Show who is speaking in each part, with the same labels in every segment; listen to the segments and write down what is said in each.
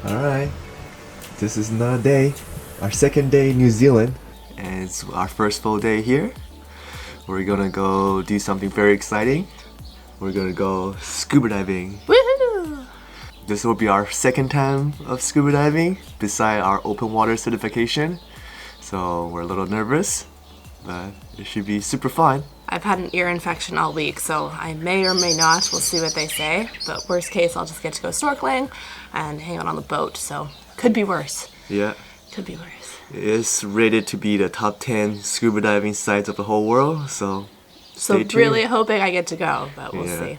Speaker 1: Alright, this is another day, our second day in New Zealand, and it's our first full day here. We're gonna go do something very exciting. We're gonna go scuba diving.
Speaker 2: Woohoo!
Speaker 1: This will be our second time of scuba diving, beside our open water certification. So we're a little nervous, but it should be super fun.
Speaker 2: I've had an ear infection all week, so I may or may not. We'll see what they say. But worst case, I'll just get to go snorkeling and hang out on the boat. So could be worse.
Speaker 1: Yeah.
Speaker 2: Could be worse.
Speaker 1: It's rated to be the top 10 scuba diving sites of the whole world, so stay tuned.
Speaker 2: Really hoping I get to go, but we'll see.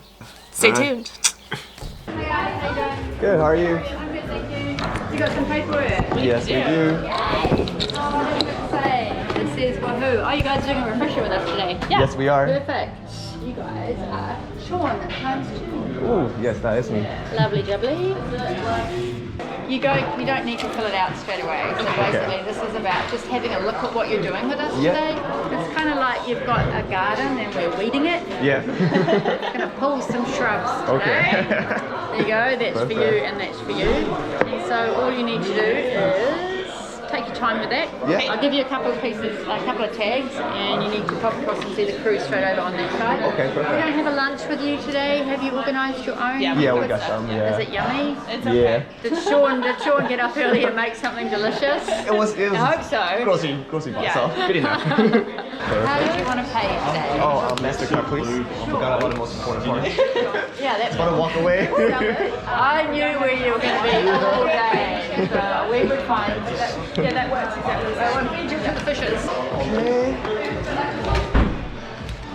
Speaker 2: Stay tuned.
Speaker 1: Good, how are you?
Speaker 3: I'm good, thank you. You got some paperwork?
Speaker 1: Yes, we do.
Speaker 3: This says woohoo. Oh, you guys are doing a refresher with us today? Yeah.
Speaker 1: Yes, we are.
Speaker 3: Perfect. You guys are Sean times 2.
Speaker 1: Ooh, yes, that is me.
Speaker 3: Lovely jubbly. You don't need to fill it out straight away. So basically this is about just having a look at what you're doing with us today. It's kind of like you've got a garden and we're weeding it.
Speaker 1: Yeah.
Speaker 3: We're going to pull some shrubs today. There you go, that's for you and that's for you. And so all you need to do is take your time with that.
Speaker 1: Yeah.
Speaker 3: I'll give you a couple of pieces, a couple of tags, and you need to pop across and see the crew straight over on that side.
Speaker 1: Okay, perfect.
Speaker 3: We don't have a lunch with you today. Have you organised your own?
Speaker 1: Yeah, we got some, yeah.
Speaker 3: Is it yummy?
Speaker 1: It's okay.
Speaker 3: Did Sean get up early and make something delicious?
Speaker 1: It was
Speaker 3: I hope so.
Speaker 1: grocery box, so good enough.
Speaker 3: How did you want to pay today?
Speaker 1: Oh, MasterCard, please. I forgot about the most important part.
Speaker 3: Yeah, that's
Speaker 1: Want to walk away?
Speaker 3: I knew where you were going to be all day, so we would find that. Yeah, that works exactly. So I want to get the fishes.
Speaker 1: Okay.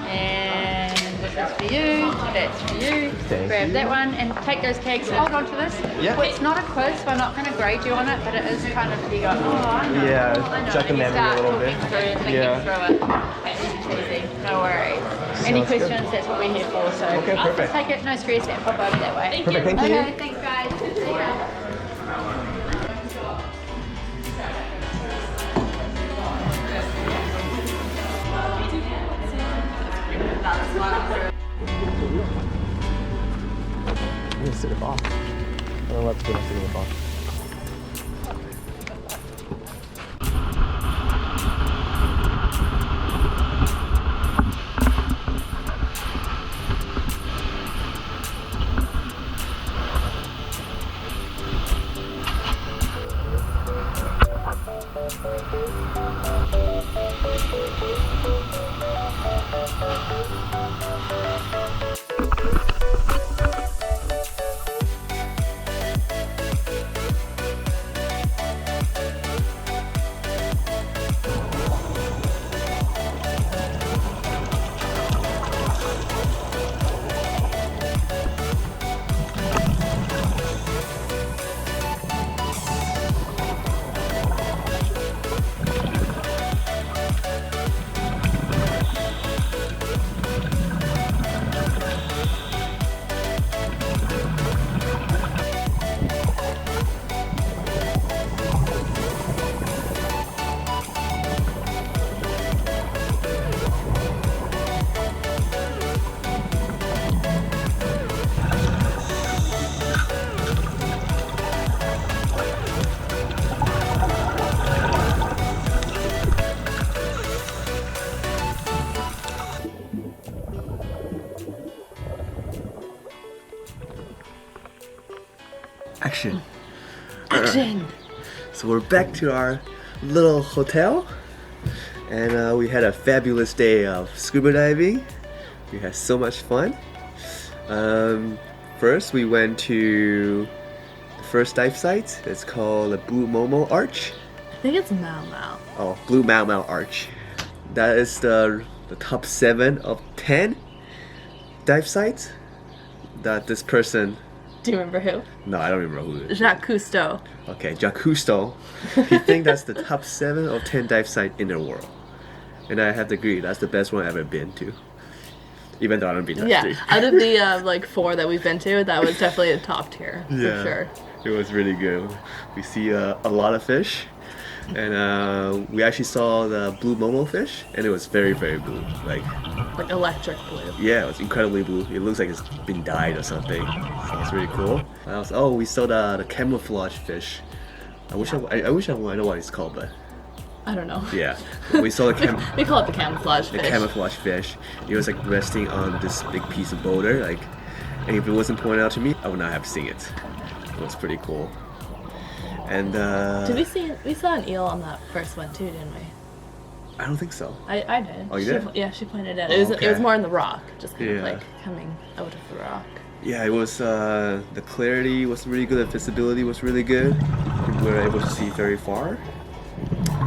Speaker 3: And this is for you, that's for you. Grab that one and take those tags. Hold on to this.
Speaker 1: Yeah.
Speaker 3: It's not a quiz, we're not going to grade you on it, but it is kind of, you go, oh, I know.
Speaker 1: Yeah,
Speaker 3: I know.
Speaker 1: check the
Speaker 3: And you
Speaker 1: memory a
Speaker 3: start
Speaker 1: little bit.
Speaker 3: talking through and thinking through it. It's easy, no worries. Any
Speaker 1: Sounds
Speaker 3: questions,
Speaker 1: good.
Speaker 3: that's what we're here for. So
Speaker 1: Okay, perfect.
Speaker 3: take it, no stress, and pop over that way.
Speaker 1: Perfect, thank you.
Speaker 3: Okay, thanks guys. See ya.
Speaker 1: I'm gonna sit it off. I don't know what's gonna sit it off. Action.
Speaker 2: Action!
Speaker 1: So we're back to our little hotel, and we had a fabulous day of scuba diving. We had so much fun. First we went to first dive site. It's called the Blue Momo Arch.
Speaker 2: I think it's Mau Mau.
Speaker 1: Oh, Blue Mau Mau Arch. That is the top 7 of 10 dive sites that this person...
Speaker 2: Do you remember who?
Speaker 1: No, I don't remember who it is.
Speaker 2: Jacques Cousteau.
Speaker 1: Okay, Jacques Cousteau. He thinks that's the top 7 of 10 dive site in the world. And I have to agree, that's the best one I've ever been to. Even though I haven't been to
Speaker 2: Yeah,
Speaker 1: 3.
Speaker 2: out of the like 4 that we've been to, that was definitely a top tier, for sure.
Speaker 1: It was really good. We see a lot of fish. And we actually saw the blue momo fish, and it was very, very blue. Like
Speaker 2: electric blue.
Speaker 1: Yeah, it was incredibly blue. It looks like it's been dyed or something. So it's really cool. We saw the camouflage fish. I wish I know what it's called, but
Speaker 2: I don't know.
Speaker 1: yeah, we saw the
Speaker 2: We call it the camouflage fish.
Speaker 1: The camouflage fish. It was like resting on this big piece of boulder. Like, and if it wasn't pointed out to me, I would not have seen it. It was pretty cool. And
Speaker 2: we saw an eel on that first one too, didn't we?
Speaker 1: I don't think so.
Speaker 2: I did.
Speaker 1: Oh, you did?
Speaker 2: Yeah, she pointed it out. It was more in the rock, just kind of like coming out of the rock.
Speaker 1: Yeah, it was, the clarity was really good, the visibility was really good. We were able to see very far.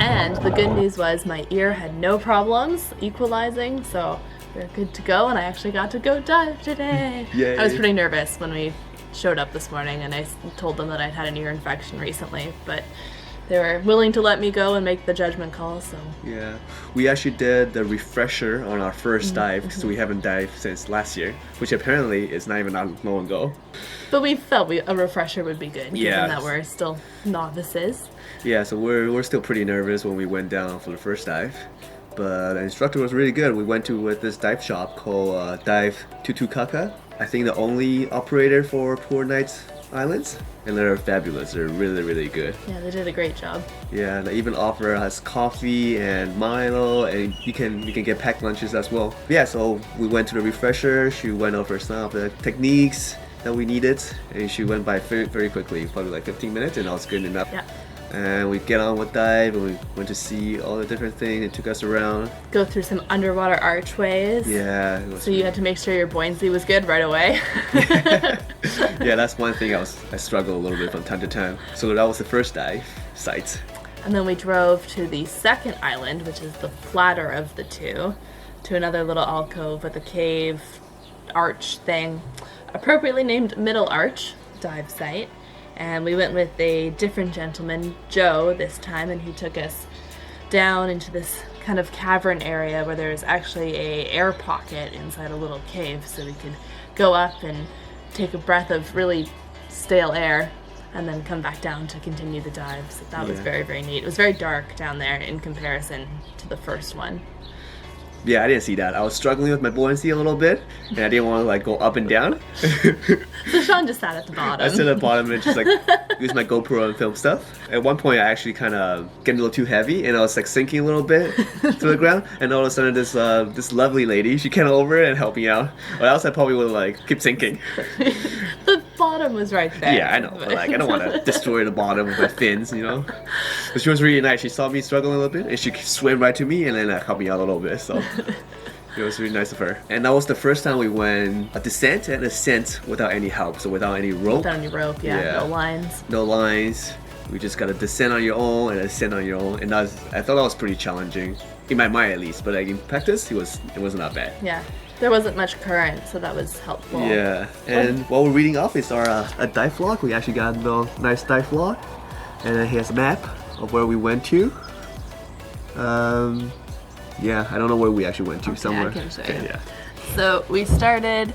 Speaker 2: And the good news was my ear had no problems equalizing, so we were good to go, and I actually got to go dive today.
Speaker 1: Yay.
Speaker 2: I was pretty nervous when we showed up this morning, and I told them that I'd had an ear infection recently, but they were willing to let me go and make the judgment call, so.
Speaker 1: Yeah, we actually did the refresher on our first dive because we haven't dived since last year, which apparently is not even that long ago.
Speaker 2: But we felt a refresher would be good,
Speaker 1: Yeah.
Speaker 2: given that we're still novices.
Speaker 1: Yeah, so we're still pretty nervous when we went down for the first dive, but the instructor was really good. We went to this dive shop called Dive Tutukaka. I think the only operator for Poor Knights Islands, and they're fabulous. They're really, really good.
Speaker 2: Yeah, they did a great job.
Speaker 1: Yeah, they even offer us coffee and Milo, and you can get packed lunches as well. Yeah, so we went to the refresher. She went over some of the techniques that we needed, and she went by very, very quickly, probably like 15 minutes, and that was good enough.
Speaker 2: Yeah.
Speaker 1: And we get on with dive, and we went to see all the different things. It took us around.
Speaker 2: Go through some underwater archways.
Speaker 1: Yeah.
Speaker 2: So you had to make sure your buoyancy was good right away.
Speaker 1: Yeah, that's one thing I struggle a little bit from time to time. So that was the first dive site.
Speaker 2: And then we drove to the second island, which is the flatter of the two, to another little alcove with a cave arch thing, appropriately named Middle Arch dive site. And we went with a different gentleman, Joe, this time, and he took us down into this kind of cavern area where there's actually a air pocket inside a little cave, so we could go up and take a breath of really stale air and then come back down to continue the dive. So that was very, very neat. It was very dark down there in comparison to the first one.
Speaker 1: Yeah, I didn't see that. I was struggling with my buoyancy a little bit, and I didn't want to like go up and down.
Speaker 2: So Sean just sat at the bottom.
Speaker 1: I sat at the bottom and just like use my GoPro and film stuff. At one point, I actually kind of get a little too heavy, and I was like sinking a little bit to the ground. And all of a sudden, this lovely lady, she came over and helped me out. Or else I probably would like keep sinking.
Speaker 2: The bottom was right there.
Speaker 1: Yeah, I know, but like I don't want to destroy the bottom with my fins, you know. But she was really nice. She saw me struggling a little bit, and she swam right to me, and then helped me out a little bit. So it was really nice of her. And that was the first time we went a descent and ascent without any help, so without any rope.
Speaker 2: Without any rope, yeah. No lines.
Speaker 1: No lines. We just gotta descend on your own and ascend on your own, and I thought that was pretty challenging in my mind at least. But like in practice, it wasn't that bad.
Speaker 2: Yeah. There wasn't much current, so that was helpful.
Speaker 1: Yeah, and what we're reading off is our a dive log. We actually got a nice dive log, and then here's a map of where we went to. Yeah, I don't know where we actually went to. Somewhere.
Speaker 2: I can show you.
Speaker 1: Okay, yeah.
Speaker 2: So we started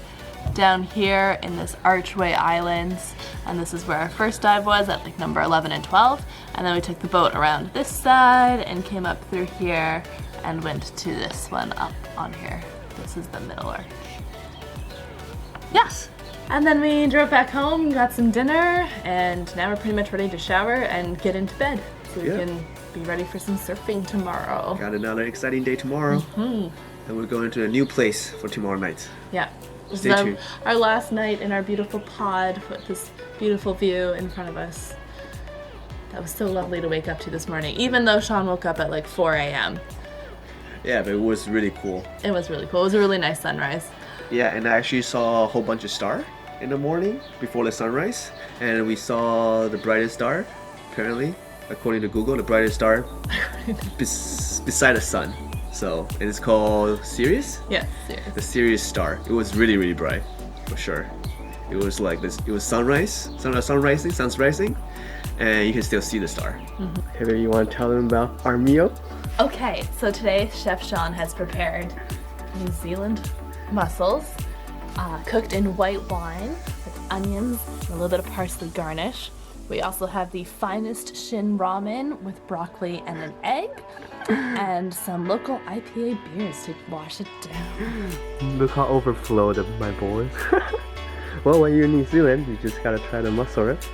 Speaker 2: down here in this Archway Islands, and this is where our first dive was at like number 11 and 12, and then we took the boat around this side and came up through here and went to this one up on here. This is the Middle Arch. Yes. And then we drove back home, got some dinner, and now we're pretty much ready to shower and get into bed so we can be ready for some surfing tomorrow.
Speaker 1: Got another exciting day tomorrow. And we're going to a new place for tomorrow night.
Speaker 2: Yeah. This
Speaker 1: Stay
Speaker 2: is
Speaker 1: tuned.
Speaker 2: our last night in our beautiful pod with this beautiful view in front of us. That was so lovely to wake up to this morning, even though Sean woke up at like 4 a.m.
Speaker 1: Yeah, but it was really cool.
Speaker 2: It was really cool. It was a really nice sunrise.
Speaker 1: Yeah, and I actually saw a whole bunch of stars, in the morning before the sunrise, and we saw the brightest star. Apparently, according to Google, the brightest star beside the sun. So it is called Sirius.
Speaker 2: Yeah, Sirius.
Speaker 1: The Sirius star. It was really, really bright, for sure. It was like this. It was sun's rising, and you can still see the star. Heather, you want to tell them about our meal?
Speaker 2: Okay, so today Chef Sean has prepared New Zealand mussels, cooked in white wine with onions and a little bit of parsley garnish. We also have the finest shin ramen with broccoli and an egg, and some local IPA beers to wash it down.
Speaker 1: Look how overflowed my bowl is. Well, when you're in New Zealand, you just gotta try the mussel, right?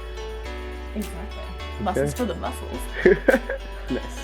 Speaker 2: Exactly. Mussels for the mussels.
Speaker 1: Nice.